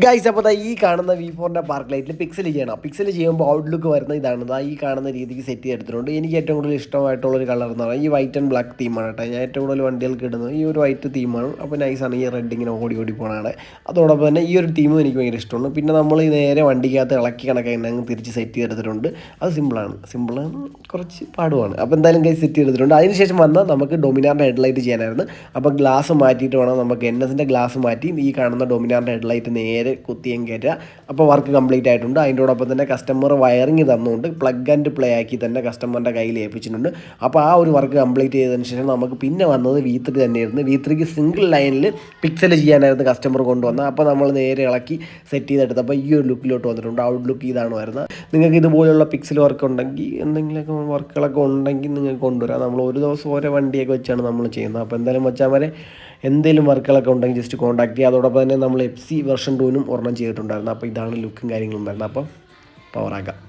Guys അപ്പോൾ ഈ കാണുന്ന V4ൻ്റെ പാർക്ക് ലൈറ്റിൽ പിക്സൽ ചെയ്യണം. പിക്സൽ ചെയ്യുമ്പോൾ ഔട്ട്ലുക്ക് വരുന്ന ഇതാണ്. ഈ കാണുന്ന രീതിക്ക് സെറ്റ് ചെയ്തെടുത്തിട്ടുണ്ട്. എനിക്ക് ഏറ്റവും കൂടുതൽ ഇഷ്ടമായിട്ടുള്ളൊരു കളർ എന്ന് പറഞ്ഞാൽ ഈ വൈറ്റ് ആൻഡ് ബ്ലാക്ക് തീമാണ് കേട്ടോ. ഞാൻ ഏറ്റവും കൂടുതൽ വണ്ടികൾക്ക് ഇടുന്നത് ഈ ഒരു വൈറ്റ് തീമാണ്. അപ്പോൾ നൈസാണ് ഈ റെഡ് ഇങ്ങനെ ഓടി പോകണതാണ്. അതോടൊപ്പം തന്നെ ഈ ഒരു തീമും എനിക്ക് ഭയങ്കര ഇഷ്ടമാണ്. പിന്നെ നമ്മൾ ഈ നേരെ വണ്ടിക്കകത്ത് ഇളക്കി കണക്കായി അങ്ങ് തിരിച്ച് സെറ്റ് ചെയ്തെടുത്തിട്ടുണ്ട്. അത് സിമ്പിളാണ് കുറച്ച് പാടുമാണ്. അപ്പോൾ എന്തായാലും ഗൈസ് സെറ്റ് ചെയ്തെടുത്തിട്ടുണ്ട്. അതിനുശേഷം വന്നാൽ നമുക്ക് ഡൊമിനാറിൻ്റെ ഹെഡ്ലൈറ്റ് ചെയ്യാനായിരുന്നു. അപ്പോൾ ഗ്ലാസ് മാറ്റിയിട്ട് വേണം നമുക്ക് NSൻ്റെ ഗ്ലാസ് മാറ്റി ഈ കാണുന്ന ഡൊമിനാറിൻ്റെ ഹെഡ്ലൈറ്റ് നേരെ കുത്തിയും കയറ്റുക. അപ്പോൾ വർക്ക് കംപ്ലീറ്റ് ആയിട്ടുണ്ട്. അതിൻ്റോടൊപ്പം തന്നെ കസ്റ്റമർ വയറിങ് തന്നുകൊണ്ട് പ്ലഗ് ആൻഡ് പ്ലേ ആക്കി തന്നെ കസ്റ്റമറിൻ്റെ കയ്യിൽ ഏൽപ്പിച്ചിട്ടുണ്ട്. അപ്പോൾ ആ ഒരു വർക്ക് കംപ്ലീറ്റ് ചെയ്തതിന് ശേഷം നമുക്ക് പിന്നെ വന്നത് V3 തന്നെയായിരുന്നു. V3ക്ക് സിംഗിൾ ലൈനിൽ പിക്സൽ ചെയ്യാനായിരുന്നു കസ്റ്റമർ കൊണ്ടുവന്നത്. അപ്പോൾ നമ്മൾ നേരെ ഇളക്കി സെറ്റ് ചെയ്തെടുത്തപ്പോൾ ഈ ഒരു ലുക്കിലോട്ട് വന്നിട്ടുണ്ട്. ഔട്ട് ലുക്ക് ഇതാണ് വരുന്നത്. നിങ്ങൾക്ക് ഇതുപോലുള്ള പിക്സൽ വർക്ക് ഉണ്ടെങ്കിൽ എന്തെങ്കിലുമൊക്കെ വർക്കുകളൊക്കെ ഉണ്ടെങ്കിൽ നിങ്ങൾക്ക് കൊണ്ടുവരാം. നമ്മൾ ഒരു ദിവസം ഓരോ വണ്ടിയൊക്കെ വെച്ചാണ് നമ്മൾ ചെയ്യുന്നത്. അപ്പോൾ എന്തായാലും വെച്ചാൽ വരെ എന്തെങ്കിലും വർക്കുകളൊക്കെ ഉണ്ടെങ്കിൽ ജസ്റ്റ് കോൺടാക്ട് ചെയ്യുക. അതോടൊപ്പം തന്നെ നമ്മൾ FC വേർഷൻ 2നും ഒരെണ്ണം ചെയ്തിട്ടുണ്ടായിരുന്നു. അപ്പോൾ ഇതാണ് ലുക്കും കാര്യങ്ങളും വരുന്നത്. അപ്പം പവറാക്കാം.